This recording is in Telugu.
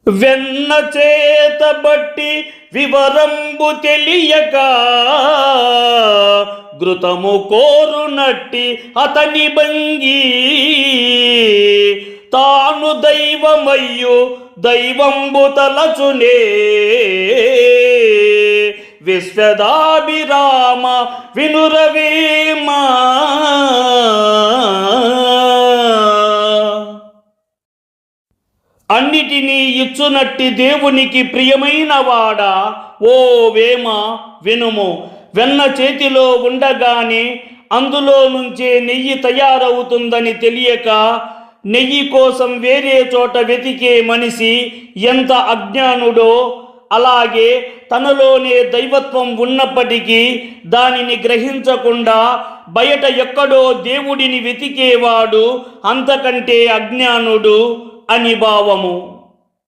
వెన్న చేతబట్టి వివరంబు తెలియక ఘృతము కోరునట్టి అతని భంగి తాను దైవమయ్యు దైవంబు తలచునే విశ్వదాభిరామ వినురవేమా. అన్నిటినీ ఇచ్చునట్టి దేవునికి ప్రియమైన వాడా, ఓ వేమ వినుము. వెన్న చేతిలో ఉండగానే అందులో నుంచే నెయ్యి తయారవుతుందని తెలియక నెయ్యి కోసం వేరే చోట వెతికే మనిషి ఎంత అజ్ఞానుడో, అలాగే తనలోనే దైవత్వం ఉన్నప్పటికీ దానిని గ్రహించకుండా బయట ఎక్కడో దేవుడిని వెతికేవాడు అంతకంటే అజ్ఞానుడు అని భావము.